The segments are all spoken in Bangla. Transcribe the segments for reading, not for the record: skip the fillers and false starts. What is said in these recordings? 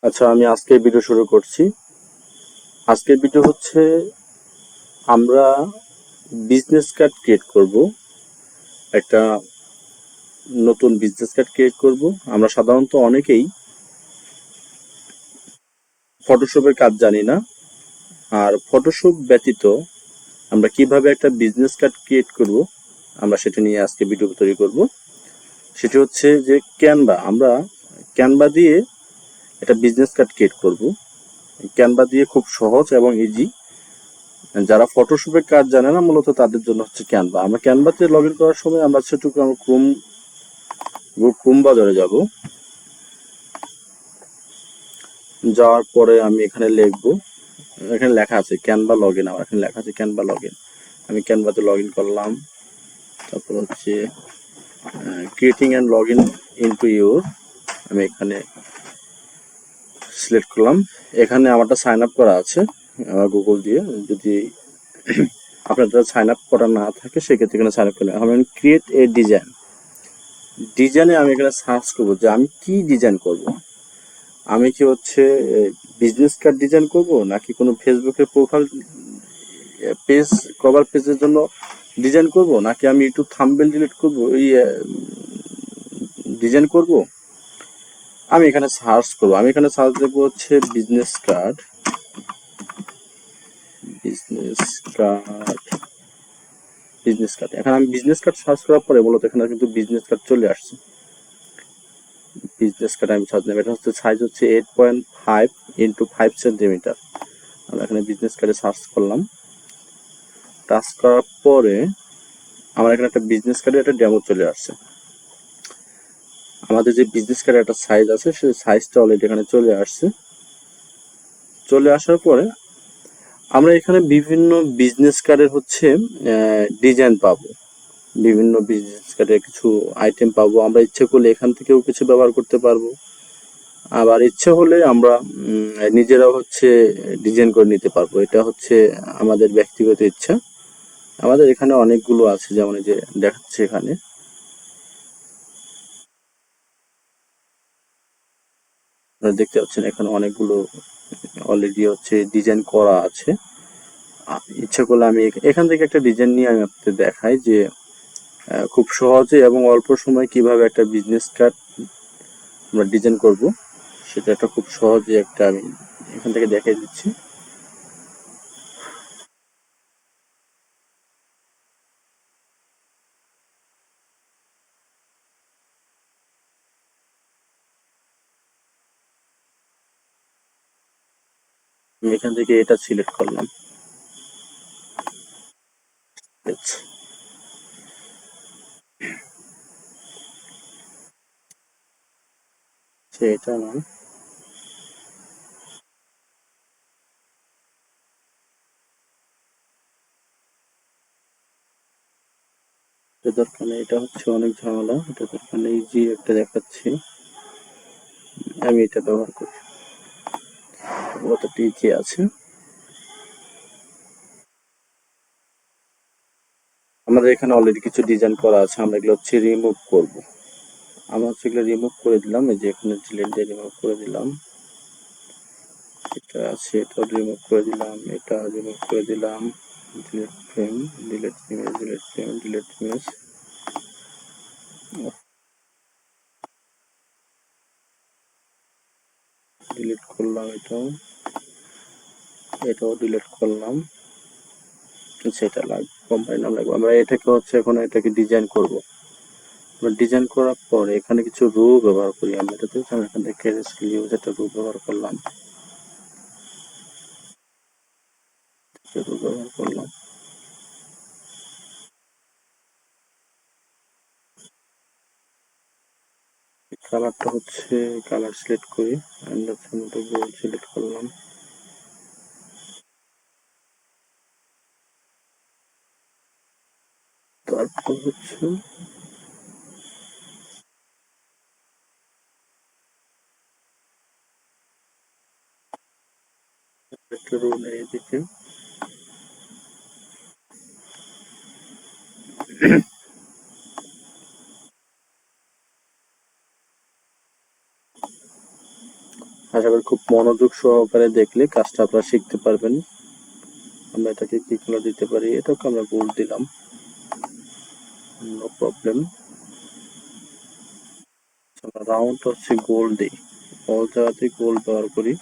আচ্ছা, আমি আজকে ভিডিও শুরু করছি। আজকের ভিডিও হচ্ছে আমরা বিজনেস কার্ড ক্রিয়েট করব। একটা নতুন বিজনেস কার্ড ক্রিয়েট করব। আমরা সাধারণত অনেকেই ফটোশপের কাজ জানি না। আর ফটোশপ ব্যতীত আমরা কিভাবে একটা বিজনেস কার্ড ক্রিয়েট করব, আমরা সেটা নিয়ে আজকে ভিডিও তৈরি করব। সেটি হচ্ছে যে আমরা ক্যানভা দিয়ে একটা বিজনেস কার্ড ক্রিয়েট করব। ক্যানভা দিয়ে খুব সহজ এবং ইজি। যারা ফটোশপের কাজ জানে না মূলত তাদের জন্য হচ্ছে ক্যানভা। আমরা ক্যানভাতে লগ ইন করার সময় আমরা সেটুকু আমরা ক্রোম বাজারে যাব। যাওয়ার পরে আমি এখানে লিখবো, এখানে লেখা আছে ক্যানভা লগ ইন। আমার এখানে লেখা আছে ক্যানভা লগ ইন। আমি ক্যানভাতে লগ ইন করলাম। তারপর হচ্ছে creating and log in into your, আমি এখানে সিলেক্ট করলাম। এখানে আমারটা সাইন আপ করা আছে আমার গুগল দিয়ে। যদি আপনাদের সাইন আপ করা না থাকে সেক্ষেত্রে এখানে সাইন আপ করলে আমি ক্রিয়েট এ ডিজাইনে আমি এখানে সার্চ করবো যে আমি কি ডিজাইন করব। আমি কি হচ্ছে বিজনেস কার্ড ডিজাইন করব, নাকি কোনো ফেসবুকের প্রোফাইল পেজ কভার পেজের জন্য ডিজাইন করব, নাকি আমি ইউটিউব থাম্বনেল ডিলিট করব এই ডিজাইন করব। আমি এখানে সার্চ করব। আমি এখানে সার্চ দেবো হচ্ছে business card. Business card business card এখানে আমি বিজনেস কার্ড সার্চ করার পরে মূলত এখানে কিন্তু বিজনেস কার্ড চলে আসছে। বিজনেস কার্ড আমি সার্চ নেব। এটা হচ্ছে সাইজ হচ্ছে 8.5 ইন্টু 5 সেন্টিমিটার। আমরা এখানে বিজনেস কার্ডে সার্চ করলাম। টাচ করার পরে আমার এখানে একটা বিজনেস কার্ডের একটা ডেমো চলে আসছে। আমাদের যে বিজনেস কার্ডের একটা সাইজ আছে সেই সাইজটা অলরেডি এখানে চলে আসছে। চলে আসার পরে আমরা এখানে বিভিন্ন বিজনেস কার্ডের হচ্ছে ডিজাইন পাবো। বিভিন্ন বিজনেস কার্ডের কিছু আইটেম পাবো। আমরা ইচ্ছে করলে এখান থেকেও কিছু ব্যবহার করতে পারবো। আবার ইচ্ছে হলে আমরা নিজেরাও হচ্ছে ডিজাইন করে নিতে পারবো। এটা হচ্ছে আমাদের ব্যক্তিগত ইচ্ছা। আমাদের এখানে অনেকগুলো আছে, যেমন এই যে দেখাচ্ছে এখানে। আপনারা দেখতে পাচ্ছেন এখানে অনেকগুলো অলরেডি হচ্ছে ডিজাইন করা আছে। ইচ্ছা করলে আমি এখান থেকে একটা ডিজাইন নিয়ে আমি আপনাদের দেখাই যে খুব সহজে এবং অল্প সময় কিভাবে একটা বিজনেস কার্ড আমরা ডিজাইন করব, সেটা একটা খুব সহজে একটা আমি এখান থেকে দেখাই দিচ্ছি। আমি এখান থেকে এটা সিলেক্ট করলাম। এটা না, এটা দরকার নেই। এটা হচ্ছে অনেক ঝামেলা, এটা দরকার নেই। ইজি একটা দেখাচ্ছি, আমি এটা ব্যবহার করি। কতটা ইজি আছে। আমাদের এখানে অলরেডি কিছু ডিজাইন করা আছে, আমরা এগুলো হচ্ছে রিমুভ করব। আমরা হচ্ছে এগুলো রিমুভ করে দিলাম। এই যে এখানে ডিলিট দিয়ে রিমুভ করে দিলাম। এটা আছে, এটা রিমুভ করে দিলাম, এটা রিমুভ করে দিলাম। Delete frame, delete image, delete frame, delete image. Delete করলাম এটাও ডিলিট করলাম। সেটা লাগবে, কোম্পানি নাম লাগবে। আমরা এটাকে হচ্ছে এখন এটাকে ডিজাইন করব। আমরা ডিজাইন করার পর এখানে কিছু রো ব্যবহার করি। আমরা এটাতে আমরা এখান থেকে স্কেল ইউজ একটা রো ব্যবহার করলাম। রো ব্যবহার করলাম। কালারটা হচ্ছে কালার সিলেক্ট করি। আমরা গোল্ড সিলেক্ট করলাম। তারপর হচ্ছে একটা রো নেই এদিকে। আশা করি খুব মনোযোগ সহকারে দেখলে কাজটা আপনারা শিখতে পারবেন। আমরা এটাকে কি কালার দিতে পারি, এটাকে আমরা গোল্ড দিলাম, নো প্রবলেম। রাউন্ড হচ্ছে গোল্ড দিই, অল জায়গাতে গোল্ড ব্যবহার করি।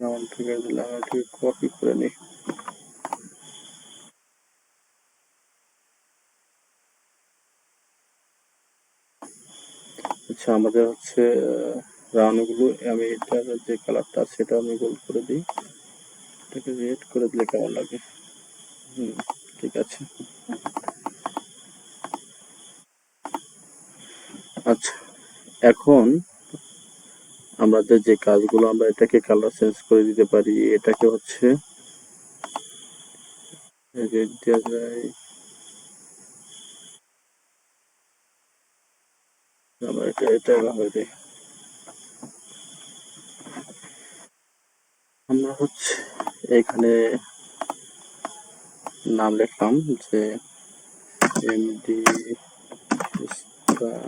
রাউন্ড ফিগার দিলাম, এটাকে কপি করে নিই। আচ্ছা, আমাদের হচ্ছে রাউন্ড গুলো, আমি এটার যে কালারটা সেটা আমি গোল্ড করে দিই, এটাকে রেড করে দিলে কেমন লাগে? ঠিক আছে। আচ্ছা, এখন আমাদের যে কাজগুলো, আমরা এটাকে কালার চেঞ্জ করে দিতে পারি। এটাকে হচ্ছে রেড দেওয়া যায়, আমরা এটা এভাবে দিই। আমরা হচ্ছে এখানে নাম লিখলাম যে এমডি ইসলাম।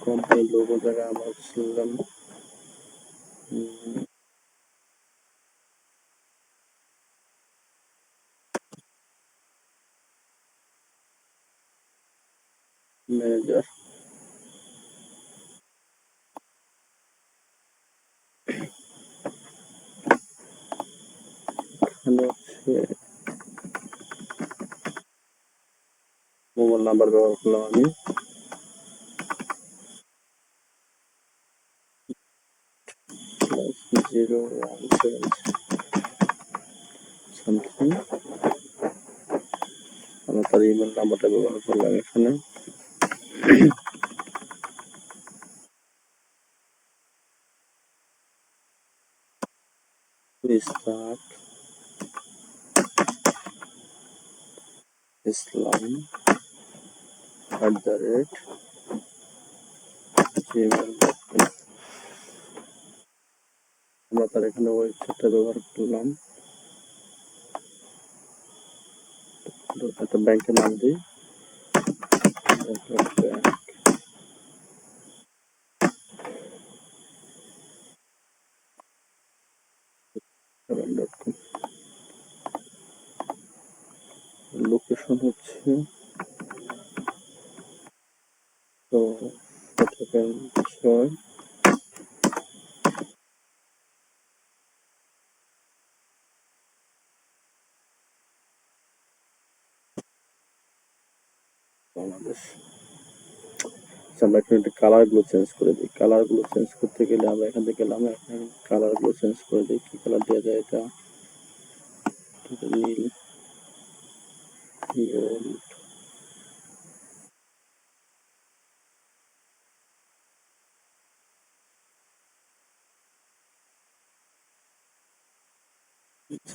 কোম্পানি লোগো জায়গায় আমরা ছিলাম ম্যানেজার। এখানে হচ্ছে মোবাইল নাম্বার ব্যবহার করলাম আমি, +01 সামথিং। আমরা তার ইমেল নাম্বারটা ব্যবহার করলাম এখানে। ইসলাম @gmail.com। আমরা তার এখানে ওয়েবসাইটটা ব্যবহার করলাম। একটা ব্যাংকের নাম দিই, bank.com। লোকেশন হচ্ছে তো 6 বাংলাদেশ। আমরা এখানে কালার গুলো চেঞ্জ করে দিই। কালার গুলো চেঞ্জ করতে গেলে আমরা এখান থেকে গেলাম, কালার গুলো চেঞ্জ করে দিই। কি কালার দেওয়া যায়? এটা নীল, গোল্ড,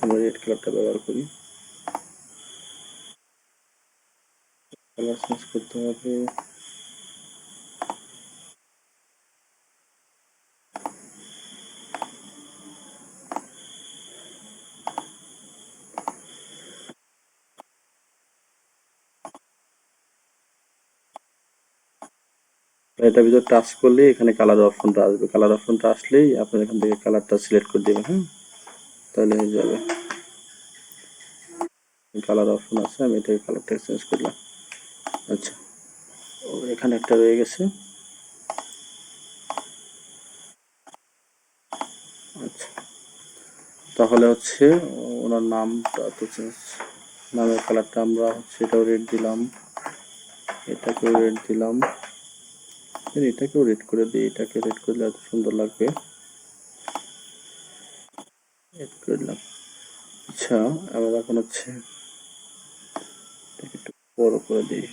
আমরা রেড কালারটা ব্যবহার করি। কালার চেঞ্জ করতে হবে। এটার ভিতর টাচ করলে এখানে কালার অপশনটা আসবে। কালার অপশনটা আসলেই আপনার এখান থেকে কালারটা সিলেক্ট করে দেবেন। হ্যাঁ, তাহলে হয়ে যাবে। কালার অপশন আছে, আমি এটাকে কালারটা চেঞ্জ করলাম। আচ্ছা, এখানে একটা রয়ে গেছে। আচ্ছা, তাহলে হচ্ছে ওনার নামটা তো চেঞ্জ, নামের কালারটা আমরা হচ্ছে এটাও রেড দিলাম, এটাকেও রেড দিলাম, এটাকেও রেড করে দিই। এটাকে রেড করলে এত সুন্দর লাগবে, রেড করে দিলাম। আচ্ছা, আমরা এখন হচ্ছে একটু বড় করে দিই।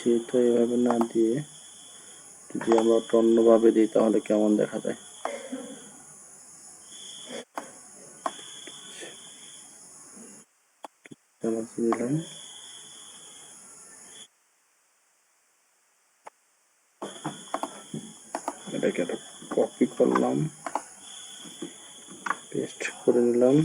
সেটা এভাবে না দিয়ে যদি আমরা ওটা অন্যভাবে দিই তাহলে কেমন দেখা যায়। চামচ দিলাম, এটাকে একটা কপি করলাম, পেস্ট করে নিলাম।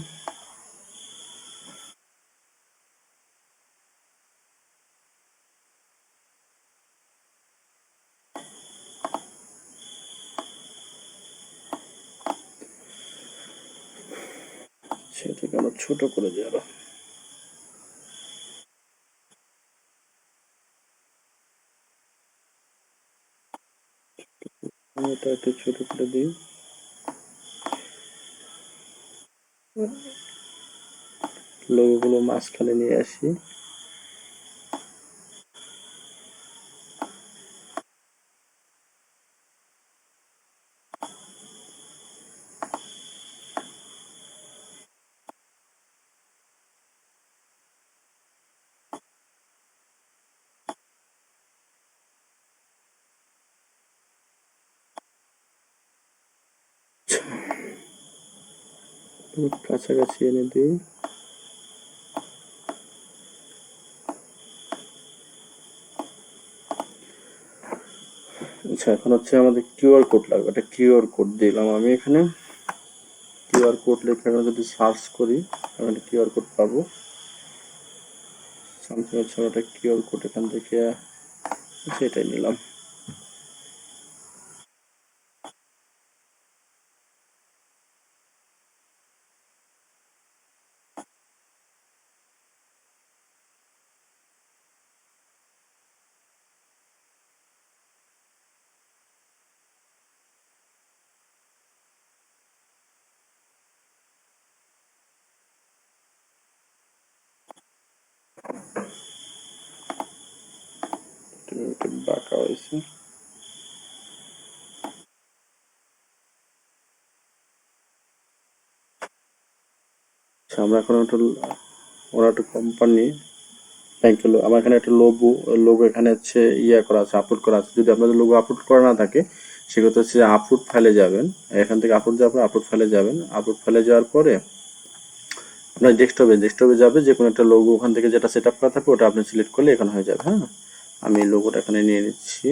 সেটাকে আমরা ছোট করে দিই আরো। এটা একটু ছোট করে দিই। লোগোগুলো মাঝখানে নিয়ে আসি। কাছাকাছি এনে দিই। আচ্ছা, এখন হচ্ছে আমাদের কিউআর কোড লাগবে। একটা কিউআর কোড দিলাম আমি এখানে। কিউআর কোড লিখে আমরা যদি সার্চ করি আমরা কিউআর কোড পাবো। সামথিং হচ্ছে একটা কিউআর কোড এখান থেকে সেটাই নিলাম। বাঁকা হয়েছে। আচ্ছা, আমরা এখন একটা ওরা একটা কোম্পানি ব্যাংকের আমার এখানে একটা লোগো এখানে হচ্ছে করা আছে, আপলোড করা আছে। যদি আপনাদের লোগো আপলোড করা না থাকে সেক্ষেত্রে হচ্ছে আপলোড ফাইলে যাবেন। এখান থেকে আপলোড যাওয়ার পর আপলোড ফাইলে যাবেন। আপলোড ফাইলে যাওয়ার পরে আপনার ডেস্কটপে যাবে, যে কোনো একটা লোগো ওখান থেকে যেটা সেট আপ করা থাকবে ওটা আপনি সিলেক্ট করলে এখানে হয়ে যাবে। হ্যাঁ, আমি লোগোটা এখানে নিয়ে নিচ্ছি।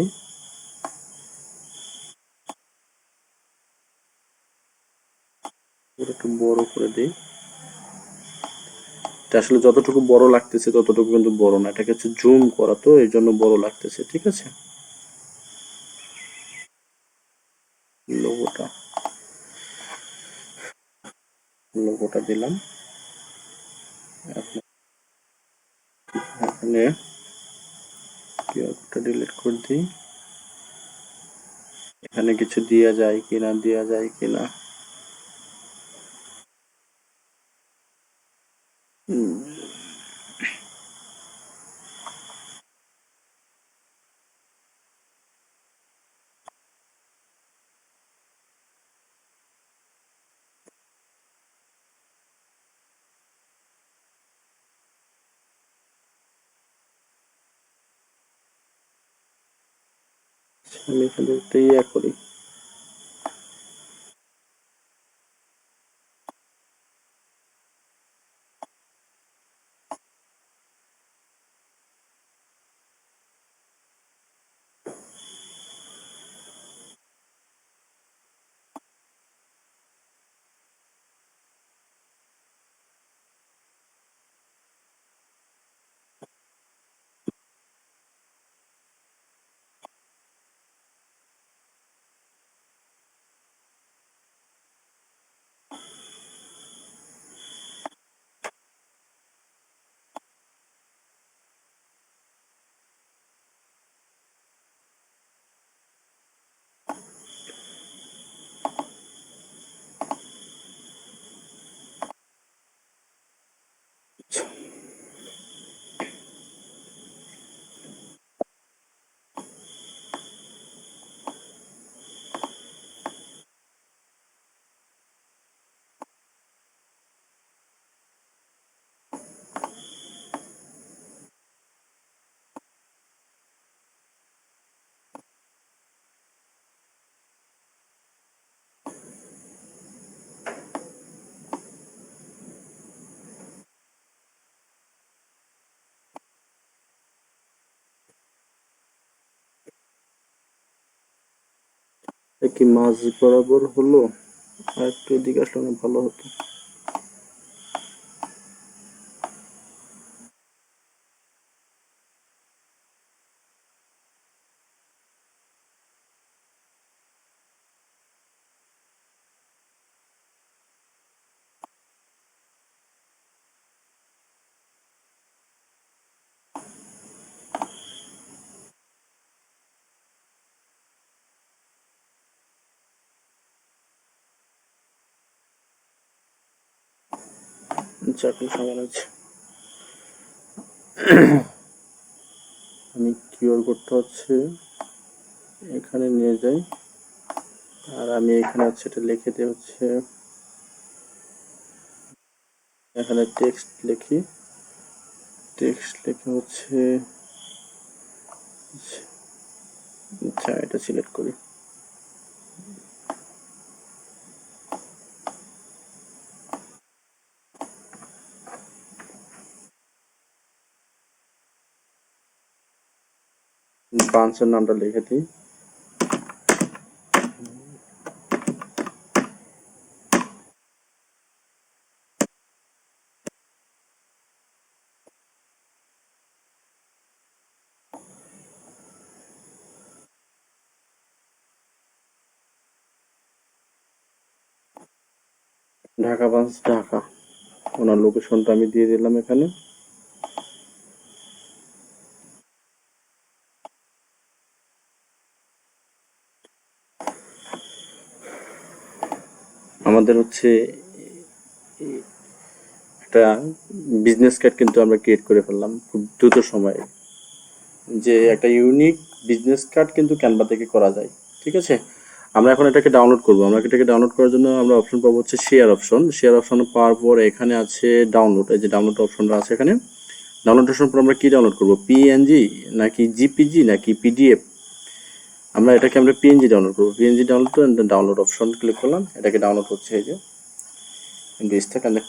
একটু বড় করে দিই। এটা আসলে যতটুকু বড় লাগতেছে ততটুকু কিন্তু বড় না, এটাকে হচ্ছে জুম করা, তো এই জন্য বড় লাগতেছে। ঠিক আছে, লোগোটা লোগোটা দিলাম। এখানে কিউআরটা ডিলিট করে দিই। এখানে কিছু দেয়া যায় কিনা। আমি এখানে একটা করি। কি মাঝ বরাবর হলো, আর একটু এদিকে আসলে অনেক ভালো হতো। এখন সমান আছে। আমি কিওর করতে হচ্ছে এখানে নিয়ে যাই, আর আমি এখানে হচ্ছে এটা লিখে দিই হচ্ছে এখানে টেক্সট লিখি, টেক্সট লিখে হচ্ছে আচ্ছা এটা সিলেক্ট করি। ব্রাঞ্চের নামটা লিখে দিই। ঢাকা ব্রাঞ্চ, ঢাকা। ওনার লোকেশনটা আমি দিয়ে দিলাম এখানে। আমাদের হচ্ছে একটা বিজনেস কার্ড কিন্তু আমরা ক্রিয়েট করে ফেললাম খুব দ্রুত সময়ে। যে একটা ইউনিক বিজনেস কার্ড কিন্তু ক্যানভা থেকে করা যায়, ঠিক আছে। আমরা এখন এটাকে ডাউনলোড করব। আমরা এটাকে ডাউনলোড করার জন্য আমরা অপশন পাবো হচ্ছে শেয়ার অপশন। শেয়ার অপশন পাওয়ার পর এখানে আছে ডাউনলোড, এই যে ডাউনলোড অপশনটা আছে এখানে। ডাউনলোড অপশন পর আমরা কি ডাউনলোড করব, পিএনজি নাকি জিপিজি নাকি পিডিএফ। আমরা এটাকে আমরা পিএনজি ডাউনলোড করবো। পিএনজি ডাউনলোড করে ডাউনলোড অপশন ক্লিক করলাম, এটাকে ডাউনলোড হচ্ছে। এই যে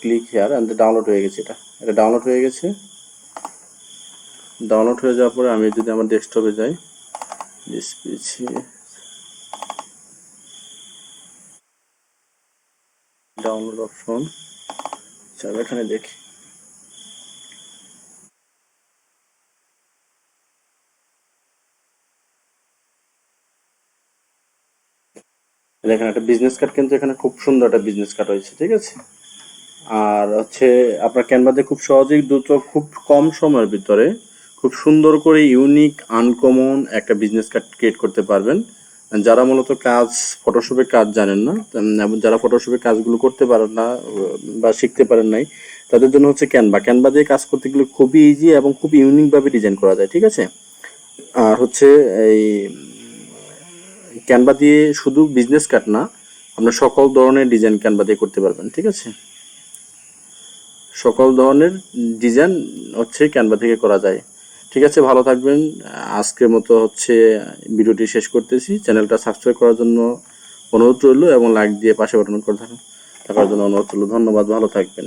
ক্লিক হিয়ার এন্ড ডাউনলোড হয়ে গেছে। এটা ডাউনলোড হয়ে গেছে। ডাউনলোড হয়ে যাওয়ার পরে আমি যদি আমার ডেস্কটপে যাই, ডাউনলোড অপশন, চলো এখানে দেখি। দেখেন একটা বিজনেস কার্ড কিন্তু এখানে খুব সুন্দর একটা বিজনেস কার্ড হয়েছে, ঠিক আছে। আর হচ্ছে আপনার ক্যানভাতে খুব সহজেই দ্রুত খুব কম সময়ের ভিতরে খুব সুন্দর করে ইউনিক আনকমন একটা বিজনেস কার্ড ক্রিয়েট করতে পারবেন। যারা মূলত কাজ ফটোশপের কাজ জানেন না, এবং যারা ফটোশপের কাজগুলো করতে পারেন না বা শিখতে পারেন নাই, তাদের জন্য হচ্ছে ক্যানভা দিয়ে কাজ করতে গেলে খুবই ইজি এবং খুব ইউনিক ভাবে ডিজাইন করা যায়, ঠিক আছে। আর হচ্ছে এই ক্যানভা দিয়ে শুধু বিজনেস কার্ড না, আপনার সকল ধরনের ডিজাইন ক্যানভা দিয়ে করতে পারবেন, ঠিক আছে। সকল ধরনের ডিজাইন হচ্ছে ক্যানভা থেকে করা যায়, ঠিক আছে। ভালো থাকবেন। আজকের মতো হচ্ছে ভিডিওটি শেষ করতেছি। চ্যানেলটা সাবস্ক্রাইব করার জন্য অনুরোধ রইল এবং লাইক দিয়ে পাশে বাটন করে থাকার জন্য অনুরোধ রইল। ধন্যবাদ, ভালো থাকবেন।